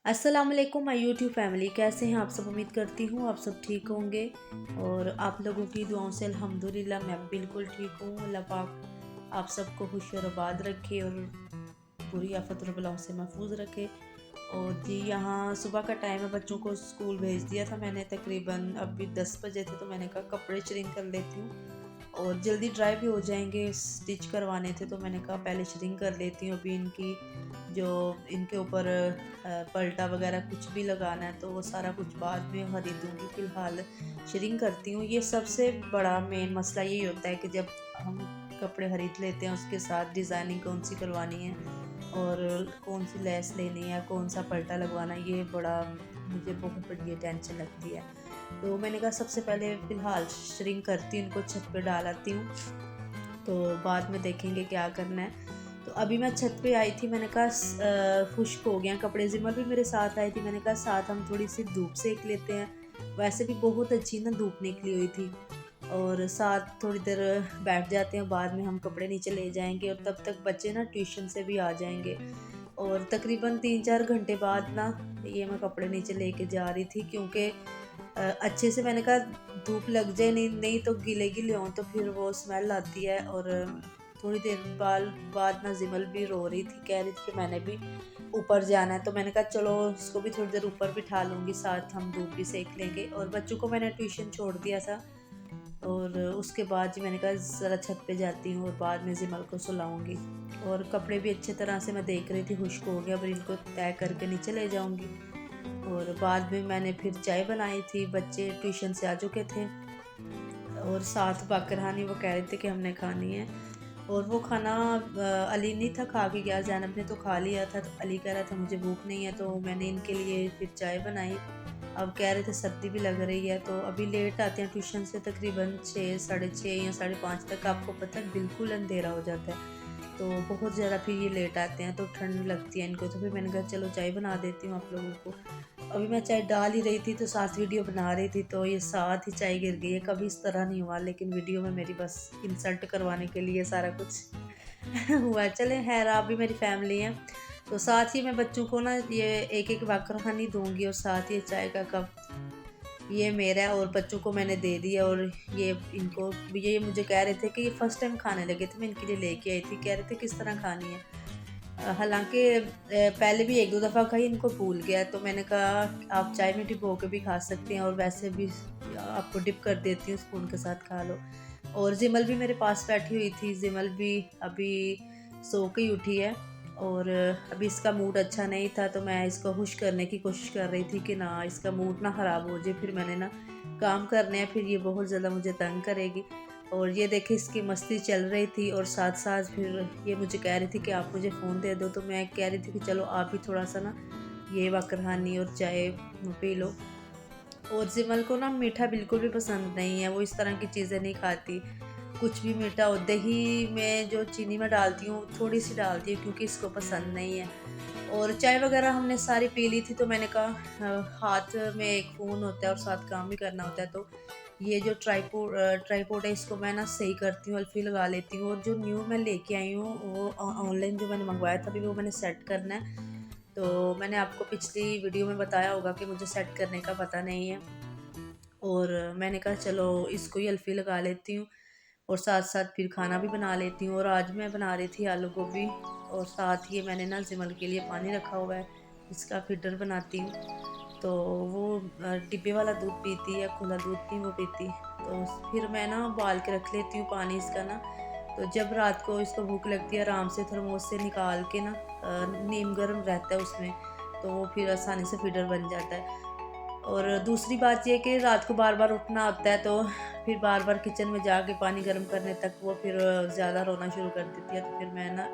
अस्सलाम वालेकुम my YouTube family, कैसे हैं आप सब। उम्मीद करती हूँ आप सब ठीक होंगे और आप लोगों की दुआओं से अल्हम्दुलिल्लाह मैं बिल्कुल ठीक हूँ। अल्लाह पाक आप सबको खुश और आबाद रखे और बुरी आफत और बलाओं से महफूज रखे। और जी यहाँ सुबह का टाइम है, बच्चों को स्कूल भेज दिया था मैंने। तकरीबन अभी 10 बजे थे तो मैंने कहा कपड़े श्रिंक कर लेती हूँ और जल्दी ड्राई भी हो जाएंगे। स्टिच करवाने थे तो मैंने कहा पहले श्रिंक कर लेती हूँ। अभी इनकी जो इनके ऊपर पल्टा वगैरह कुछ भी लगाना है तो वो सारा कुछ बाद में खरीदूँगी। फ़िलहाल श्रिंक करती हूँ। ये सबसे बड़ा मेन मसला यही होता है कि जब हम कपड़े ख़रीद लेते हैं उसके साथ डिज़ाइनिंग कौन सी करवानी है और कौन सी लेस लेनी है, कौन सा पल्टा लगवाना है, ये बड़ा मुझे बहुत बड़ी ये टेंशन लगती है। तो मैंने कहा सबसे पहले फ़िलहाल श्रिंक करती हूँ, इनको छत पे डाल आती हूँ, तो बाद में देखेंगे क्या करना है। तो अभी मैं छत पे आई थी, मैंने कहा खुश्क हो गया कपड़े। ज़िमर भी मेरे साथ आई थी, मैंने कहा साथ हम थोड़ी सी धूप सेक लेते हैं। वैसे भी बहुत अच्छी ना धूप निकली हुई थी और साथ थोड़ी देर बैठ जाते हैं, बाद में हम कपड़े नीचे ले जाएंगे और तब तक बच्चे ना ट्यूशन से भी आ जाएंगे। और तकरीबन 3-4 घंटे बाद ना ये मैं कपड़े नीचे लेके जा रही थी, क्योंकि अच्छे से मैंने कहा धूप लग जाए, नहीं नहीं तो गीले गीले हों तो फिर वो स्मेल आती है। और थोड़ी देर बाद ना जिमल भी रो रही थी, कह रही थी कि मैंने भी ऊपर जाना है। तो मैंने कहा चलो इसको भी थोड़ी देर ऊपर बिठा लूँगी, साथ हम धूप भी सेक लेंगे। और बच्चों को मैंने ट्यूशन छोड़ दिया था और उसके बाद जी मैंने कहा ज़रा छत पे जाती हूँ और बाद में जिमल को सुलाऊँगी। और कपड़े भी अच्छे तरह से मैं देख रही थी खुश्क हो गया, पर इनको तय करके नीचे ले जाऊँगी। और बाद में मैंने फिर चाय बनाई थी, बच्चे ट्यूशन से आ चुके थे और साथ बाकरहानी वो कह रहे थे कि हमने खानी है। और वो खाना अली नहीं था खा के गया, ज़ैनब ने तो खा लिया था। तो अली कह रहा था मुझे भूख नहीं है, तो मैंने इनके लिए फिर चाय बनाई। अब कह रहे थे सर्दी भी लग रही है, तो अभी लेट आते हैं ट्यूशन से, तकरीबन 6, साढ़े 6 या साढ़े 5 तक। आपको पता है बिल्कुल अंधेरा हो जाता है, तो बहुत ज़्यादा फिर ये लेट आते हैं तो ठंड लगती है इनको। तो फिर मैंने कहा चलो चाय बना देती हूँ आप लोगों को। अभी मैं चाय डाल ही रही थी तो साथ वीडियो बना रही थी, तो ये साथ ही चाय गिर गई है। कभी इस तरह नहीं हुआ, लेकिन वीडियो में मेरी बस इंसल्ट करवाने के लिए सारा कुछ हुआ। चले खैर, आप भी मेरी फैमिली हैं। तो साथ ही मैं बच्चों को ना ये एक एक वाकर खानी दूंगी और साथ ही चाय का कप ये मेरा है और बच्चों को मैंने दे दिया। और ये इनको ये मुझे कह रहे थे कि ये फर्स्ट टाइम खाने लगे थे, मैं इनके लिए लेके आई थी। कह रहे थे किस तरह खानी है। हालांकि पहले भी 1-2 दफ़ा खाई, इनको भूल गया। तो मैंने कहा आप चाय में डिपो के भी खा सकते हैं और वैसे भी आपको डिप कर देती हूँ, स्पून के साथ खा लो। और जिमल भी मेरे पास बैठी हुई थी, जिमल भी अभी सो के ही उठी है। और अभी इसका मूड अच्छा नहीं था तो मैं इसको खुश करने की कोशिश कर रही थी कि ना इसका मूड ना ख़राब हो जाए। फिर मैंने ना काम करने हैं, फिर ये बहुत ज़्यादा मुझे तंग करेगी। और ये देखिए इसकी मस्ती चल रही थी और साथ साथ फिर ये मुझे कह रही थी कि आप मुझे फ़ोन दे दो। तो मैं कह रही थी कि चलो आप भी थोड़ा सा ना ये वक्रहानी और चाय पी लो। और जिमल को ना मीठा बिल्कुल भी पसंद नहीं है, वो इस तरह की चीज़ें नहीं खाती। कुछ भी मीठा हो, दही में जो चीनी मैं डालती हूँ थोड़ी सी डालती हूँ क्योंकि इसको पसंद नहीं है। और चाय वगैरह हमने सारी पी ली थी, तो मैंने कहा हाथ में एक फ़ोन होता है और साथ काम भी करना होता है। तो ये जो ट्राईपोड है इसको मैं ना सही करती हूँ, अल्फ़ी लगा लेती हूँ। और जो न्यू मैं लेके आई हूँ वो ऑनलाइन जो मैंने मंगवाया था, अभी वो मैंने सेट करना है। तो मैंने आपको पिछली वीडियो में बताया होगा कि मुझे सेट करने का पता नहीं है। और मैंने कहा चलो इसको ही अल्फ़ी लगा लेती हूँ और साथ साथ फिर खाना भी बना लेती हूँ। और आज मैं बना रही थी आलू गोभी और साथ ही मैंने ना जिमल के लिए पानी रखा हुआ है, इसका फ़िल्टर बनाती हूँ। तो वो डिब्बे वाला दूध पीती है, खुला दूध नहीं वो पीती। तो फिर मैं ना उबाल के रख लेती हूँ पानी इसका ना। तो जब रात को इसको भूख लगती है आराम से थर्मोस से निकाल के ना, नीम गर्म रहता है उसमें, तो वो फिर आसानी से फीडर बन जाता है। और दूसरी बात ये कि रात को बार बार उठना होता है, तो फिर बार बार किचन में जाके पानी गर्म करने तक वो फिर ज़्यादा रोना शुरू कर देती है। तो फिर मैं ना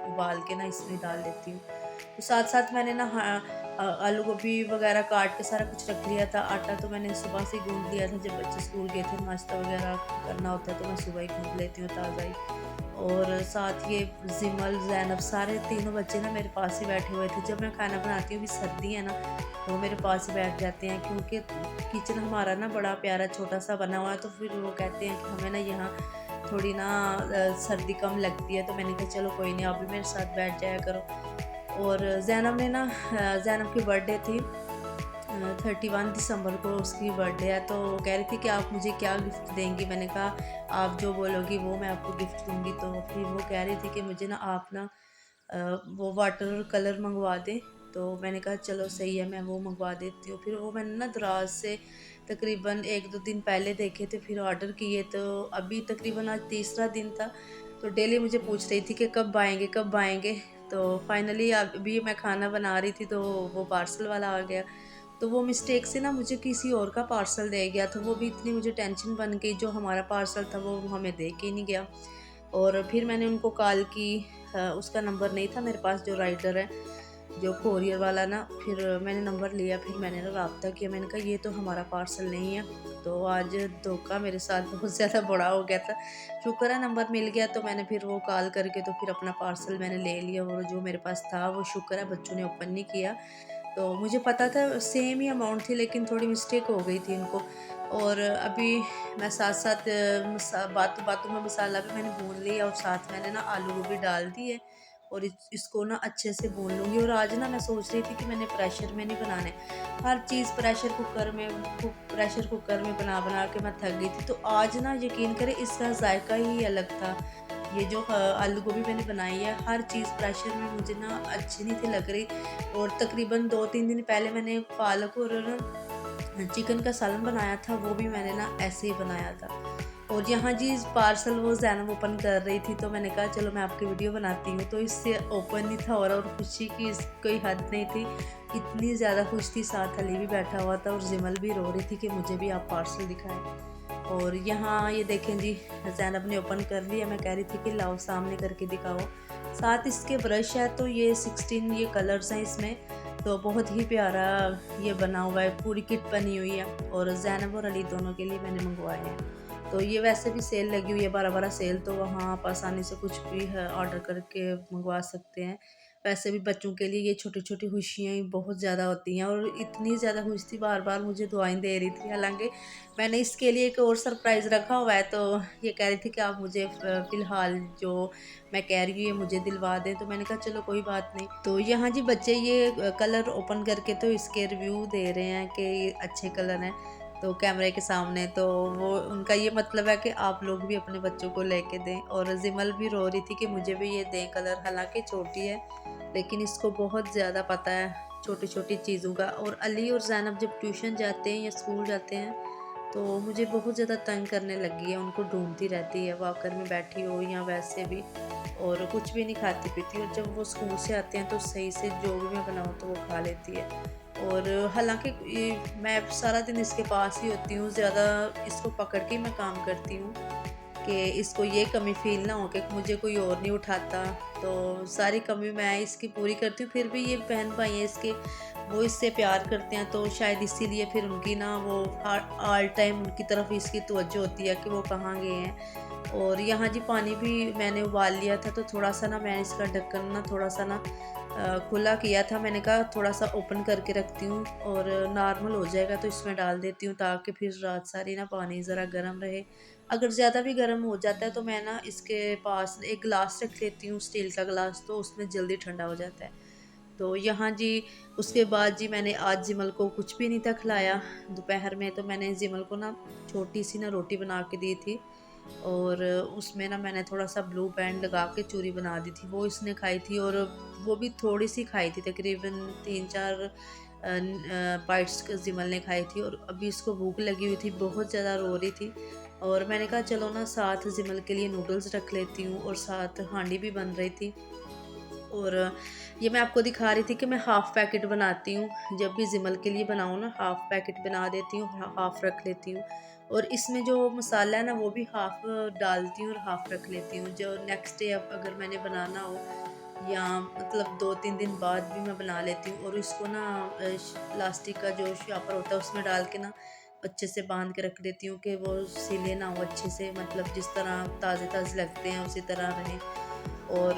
उबाल के ना इसमें डाल देती हूँ। तो साथ साथ मैंने ना आलू गोभी वगैरह काट के सारा कुछ रख लिया था। आटा तो मैंने सुबह से गूंद लिया था, जब बच्चे स्कूल गए थे नाश्ता वगैरह करना होता है तो मैं सुबह ही गूंद लेती हूँ ताज़ा ही। और साथ ये जिमल ज़ैनब सारे तीनों बच्चे ना मेरे पास ही बैठे हुए थे। जब मैं खाना बनाती हूँ, अभी सर्दी है ना, वो मेरे पास ही बैठ जाते हैं क्योंकि किचन हमारा ना बड़ा प्यारा छोटा सा बना हुआ है। तो फिर वो कहते हैं कि हमें ना यहाँ थोड़ी ना सर्दी कम लगती है। तो मैंने कहा चलो कोई नहीं, आप भी मेरे साथ बैठ जाया करो। और जैनब ने ना जैनब की बर्थडे थी 31 दिसंबर को उसकी बर्थडे है, तो वो कह रही थी कि आप मुझे क्या गिफ्ट देंगी। मैंने कहा आप जो बोलोगी वो मैं आपको गिफ्ट दूंगी। तो फिर वो कह रही थी कि मुझे ना आप ना वो वाटर कलर मंगवा दें। तो मैंने कहा चलो सही है, मैं वो मंगवा देती हूँ। फिर वो मैंने ना दराज से तकरीबन 1-2 दिन पहले देखे थे, फिर ऑर्डर किए। तो अभी तकरीबन आज तीसरा दिन था, तो डेली मुझे पूछ रही थी कि कब आएंगे कब आएंगे। तो फाइनली अभी मैं खाना बना रही थी तो वो पार्सल वाला आ गया। तो वो मिस्टेक से ना मुझे किसी और का पार्सल दे गया, तो वो भी इतनी मुझे टेंशन बन गई। जो हमारा पार्सल था वो हमें दे के ही नहीं गया। और फिर मैंने उनको कॉल की, उसका नंबर नहीं था मेरे पास, जो राइडर है जो कोरियर वाला ना। फिर मैंने नंबर लिया, फिर मैंने ना रब्ता किया। मैंने कहा ये तो हमारा पार्सल नहीं है। तो आज धोखा मेरे साथ बहुत ज़्यादा बड़ा हो गया था। शुक्र है नंबर मिल गया, तो मैंने फिर वो कॉल करके तो फिर अपना पार्सल मैंने ले लिया। और जो मेरे पास था वो शुक्र है बच्चों ने ओपन नहीं किया। तो मुझे पता था सेम ही अमाउंट थी, लेकिन थोड़ी मिस्टेक हो गई थी इनको। और अभी मैं साथ साथ बातों बातों में मसाला भी मैंने भून लिया, और साथ मैंने ना आलू गोभी डाल दी है। और इसको ना अच्छे से भून लूँगी। और आज ना मैं सोच रही थी कि मैंने प्रेशर में नहीं बनाने, हर चीज़ प्रेशर कुकर में बना बना के मैं थक गई थी। तो आज ना यकीन करें इसका जायका ही अलग था। ये जो आलू गोभी मैंने बनाई है, हर चीज़ प्रेशर में मुझे ना अच्छी नहीं थी लग रही। और तकरीबन 2-3 दिन पहले मैंने पालक और ना चिकन का सालन बनाया था, वो भी मैंने ना ऐसे ही बनाया था। और यहाँ जी पार्सल वो ज़ैनब ओपन कर रही थी, तो मैंने कहा चलो मैं आपकी वीडियो बनाती हूँ। तो इससे ओपन नहीं था हो रहा, और खुशी की कोई हद नहीं थी, इतनी ज़्यादा खुश थी। साथ अली भी बैठा हुआ था और जिमल भी रो रही थी कि मुझे भी आप पार्सल दिखाएं। और यहाँ ये देखें जी, ज़ैनब ने ओपन कर लिया। मैं कह रही थी कि लाओ सामने करके दिखाओ। साथ इसके ब्रश है, तो ये 16 ये कलर्स हैं इसमें। तो बहुत ही प्यारा ये बना हुआ है, पूरी किट बनी हुई है। और ज़ैनब और अली दोनों के लिए मैंने मंगवाए हैं। तो ये वैसे भी सेल लगी हुई है, 12-12 सेल, तो वहाँ आप आसानी से कुछ भी है ऑर्डर करके मंगवा सकते हैं। वैसे भी बच्चों के लिए ये छोटी छोटी खुशियाँ ही बहुत ज़्यादा होती हैं। और इतनी ज़्यादा खुश थी, बार बार मुझे दुआएं दे रही थी। हालांकि मैंने इसके लिए एक और सरप्राइज़ रखा हुआ है। तो ये कह रही थी कि आप मुझे फ़िलहाल जो मैं कह रही हूँ ये मुझे दिलवा दें। तो मैंने कहा चलो कोई बात नहीं। तो यहाँ जी बच्चे ये कलर ओपन करके तो इसके रिव्यू दे रहे हैं कि ये अच्छे कलर हैं, तो कैमरे के सामने। तो वो उनका ये मतलब है कि आप लोग भी अपने बच्चों को लेके दें। और जिमल भी रो रही थी कि मुझे भी ये दें कलर, हालांकि छोटी है लेकिन इसको बहुत ज़्यादा पता है छोटी छोटी चीज़ों का। और अली और ज़ैनब जब ट्यूशन जाते हैं या स्कूल जाते हैं तो मुझे बहुत ज़्यादा तंग करने लगी है, उनको ढूंढती रहती है, वॉकर में बैठी हो या वैसे भी। और कुछ भी नहीं खाती पीती, और जब वो स्कूल से आते हैं तो सही से जो भी मैं बनाऊँ तो वो खा लेती है। और हालांकि मैं सारा दिन इसके पास ही होती हूँ, ज़्यादा इसको पकड़ के ही मैं काम करती हूँ कि इसको ये कमी फ़ील ना हो कि मुझे कोई और नहीं उठाता। तो सारी कमी मैं इसकी पूरी करती हूँ। फिर भी ये बहन भाई हैं इसके, वो इससे प्यार करते हैं, तो शायद इसीलिए फिर उनकी ना वो ऑल टाइम उनकी तरफ इसकी तवज्जो होती है कि वो कहाँ गए हैं। और यहाँ जी पानी भी मैंने उबाल लिया था, तो थोड़ा सा ना मैंने इसका ढक्कन ना थोड़ा सा ना खुला किया था। मैंने कहा थोड़ा सा ओपन करके रखती हूँ और नॉर्मल हो जाएगा तो इसमें डाल देती हूँ, ताकि फिर रात सारी ना पानी ज़रा गर्म रहे। अगर ज़्यादा भी गर्म हो जाता है तो मैं ना इसके पास एक गिलास रख लेती हूँ, स्टील का गिलास, तो उसमें जल्दी ठंडा हो जाता है। तो यहाँ जी उसके बाद जी मैंने आज जिमल को कुछ भी नहीं था खिलाया दोपहर में। तो मैंने जिमल को ना छोटी सी ना रोटी बना के दी थी, और उसमें ना मैंने थोड़ा सा ब्लू बैंड लगा के चूरी बना दी थी, वो इसने खाई थी। और वो भी थोड़ी सी खाई थी, तकरीबन 3-4 बाइट्स जिमल ने खाई थी। और अभी इसको भूख लगी हुई थी, बहुत ज़्यादा रो रही थी। और मैंने कहा चलो ना साथ जिमल के लिए नूडल्स रख लेती हूँ, और साथ हांडी भी बन रही थी। और ये मैं आपको दिखा रही थी कि मैं हाफ़ पैकेट बनाती हूँ, जब भी जिमल के लिए बनाऊँ ना हाफ़ पैकेट बना देती हूँ, हाफ़ रख लेती हूँ। और इसमें जो मसाला है ना वो भी हाफ़ डालती हूँ और हाफ़ रख लेती हूँ, जो नेक्स्ट डे अब अगर मैंने बनाना हो या मतलब 2-3 दिन बाद भी मैं बना लेती हूँ। और इसको ना प्लास्टिक का जो शापर होता है उसमें डाल के ना अच्छे से बांध के रख देती हूँ कि वो सीले ना हो अच्छे से, मतलब जिस तरह ताज़े ताज़े लगते हैं उसी तरह रहें। और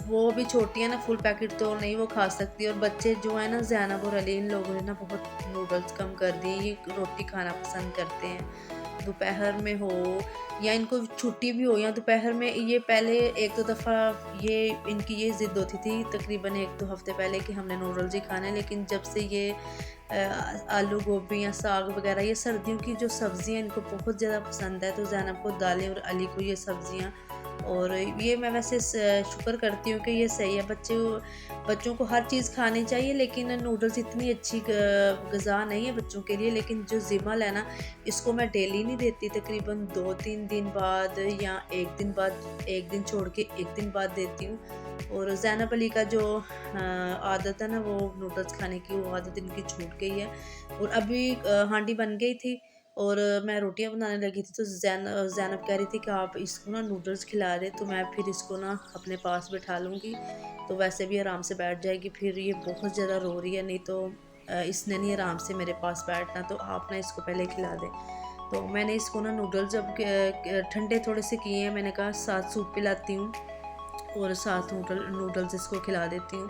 वो भी छोटी है ना, फुल पैकेट तो नहीं वो खा सकती। और बच्चे जो है ना ज़ैनब और अली, इन लोगों ने ना बहुत नूडल्स कम कर दिए, ये रोटी खाना पसंद करते हैं। दोपहर में हो या इनको छुट्टी भी हो या दोपहर में, ये पहले एक दो दफ़ा ये इनकी ये ज़िद होती थी तकरीबन 1-2 हफ़्ते पहले कि हमने नूडल्स ही खाने हैं। लेकिन जब से ये आलू गोभी या साग वगैरह ये सर्दियों की जो सब्ज़ियाँ इनको बहुत ज़्यादा पसंद है, तो ज़ैनब को दालें और अली को ये सब्ज़ियाँ, और ये मैं वैसे शुक्र करती हूँ कि ये सही है। बच्चों को हर चीज़ खानी चाहिए, लेकिन नूडल्स इतनी अच्छी ग़िज़ा नहीं है बच्चों के लिए। लेकिन जो ज़िमल है ना, इसको मैं डेली नहीं देती, तकरीबन 2-3 दिन बाद या 1 दिन बाद, 1 दिन छोड़ के 1 दिन बाद देती हूँ। और ज़ैनब अली का जो आदत है ना वो नूडल्स खाने की, वो आदत इनकी छूट गई है। और अभी हांडी बन गई थी और मैं रोटियां बनाने लगी थी, तो ज़ैनब कह रही थी कि आप इसको ना नूडल्स खिला रहे, तो मैं फिर इसको ना अपने पास बैठा लूँगी, तो वैसे भी आराम से बैठ जाएगी। फिर ये बहुत ज़्यादा रो रही है, नहीं तो इसने नहीं आराम से मेरे पास बैठना, तो आप ना इसको पहले खिला दें। तो मैंने इसको ना नूडल्स जब ठंडे थोड़े से किए हैं, मैंने कहा साथ सूप पिलाती हूँ और साथ नूडल्स इसको खिला देती हूँ।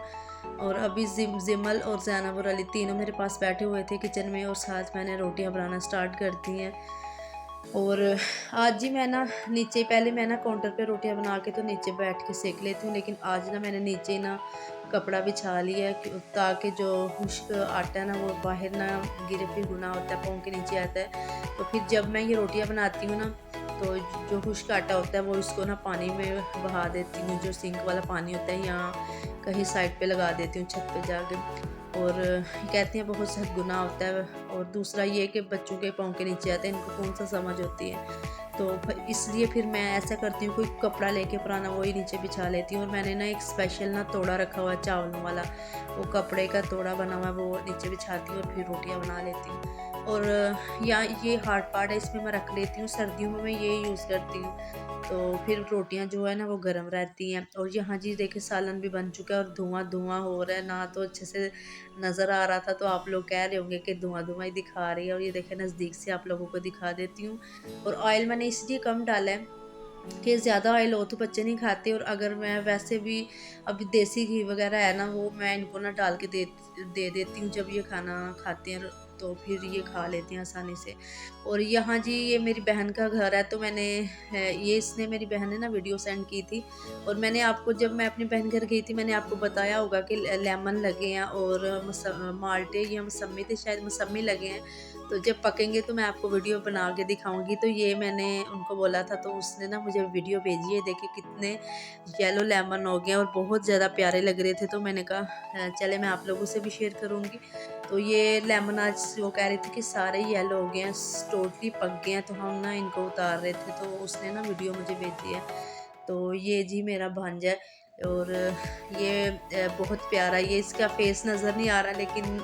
और अभी जिमल और ज़ैनब और अली तीनों मेरे पास बैठे हुए थे किचन में, और साथ मैंने रोटियां बनाना स्टार्ट कर दी हैं। और आज ही मैं ना नीचे, पहले मैं ना काउंटर पे रोटियां बना के तो नीचे बैठ के सेक लेती हूँ, लेकिन आज ना मैंने नीचे ना कपड़ा बिछा लिया है ताकि जो खुश्क आटा है ना वो बाहर ना गिरे, फिर गुना होता है, पाँव के नीचे आता है। तो फिर जब मैं ये रोटियां बनाती हूँ ना, तो जो खुश्क आटा होता है वो इसको ना पानी में बहा देती हूँ, जो सिंक वाला पानी होता है, या कहीं साइड पे लगा देती हूँ छत पे जाके। और कहते हैं बहुत सख्त गुनाह होता है। और दूसरा ये कि बच्चों के पाँव के नीचे आते हैं, इनको कौन सा समझ होती है, तो इसलिए फिर मैं ऐसा करती हूँ, कोई कपड़ा लेके पुराना वही नीचे बिछा लेती हूँ। और मैंने ना एक स्पेशल ना तोड़ा रखा हुआ है चावलों वाला, वो कपड़े का तोड़ा बना हुआ है, वो नीचे बिछाती हूँ और फिर रोटियाँ बना लेती हूँ। और या ये हार्ड पार्ट है, इसमें मैं रख लेती हूँ, सर्दियों में मैं ये यूज़ करती हूँ, तो फिर रोटियां जो है ना वो गर्म रहती हैं। और यहाँ जी देखिए सालन भी बन चुका है और धुआं धुआं हो रहा है, ना तो अच्छे से नज़र आ रहा था, तो आप लोग कह रहे होंगे कि धुआं धुआं ही दिखा रही है। और ये देखें नज़दीक से आप लोगों को दिखा देती हूँ। और ऑयल मैंने इसलिए कम डाला है कि ज़्यादा ऑयल हो तो बच्चे नहीं खाते, और अगर मैं वैसे भी अभी देसी घी वगैरह है ना, वो मैं इनको ना डाल के दे देती हूँ जब ये खाना खाते हैं, तो फिर ये खा लेते हैं आसानी से। और यहाँ जी ये मेरी बहन का घर है, तो मैंने ये इसने मेरी बहन ने ना वीडियो सेंड की थी, और मैंने आपको, जब मैं अपनी बहन घर गई थी, मैंने आपको बताया होगा कि लेमन लगे हैं और माल्टे या मौसमी थे, शायद मौसमी लगे हैं, तो जब पकेंगे तो मैं आपको वीडियो बना के दिखाऊंगी। तो ये मैंने उनको बोला था, तो उसने ना मुझे वीडियो भेजी है, देखिए कितने येलो लेमन हो गए और बहुत ज़्यादा प्यारे लग रहे थे। तो मैंने कहा चले मैं आप लोगों से भी शेयर करूँगी। तो ये लेमन आज वो कह रही थी कि सारे येलो हो गए हैं, टोटली पक गए हैं, तो हम ना इनको उतार रहे थे, तो उसने ना वीडियो मुझे भेजी है। तो ये जी मेरा भांजा है, और ये बहुत प्यारा, ये इसका फेस नज़र नहीं आ रहा, लेकिन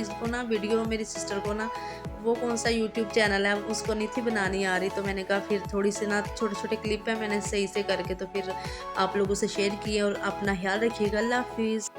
इसको ना वीडियो मेरी सिस्टर को ना, वो कौन सा यूट्यूब चैनल है उसको नहीं थी बनानी आ रही, तो मैंने कहा फिर थोड़ी सी ना छोटे छोटे क्लिप है मैंने सही से करके तो फिर आप लोगों से शेयर किए। और अपना ख्याल रखिएगा। अल्लाह हाफिज़।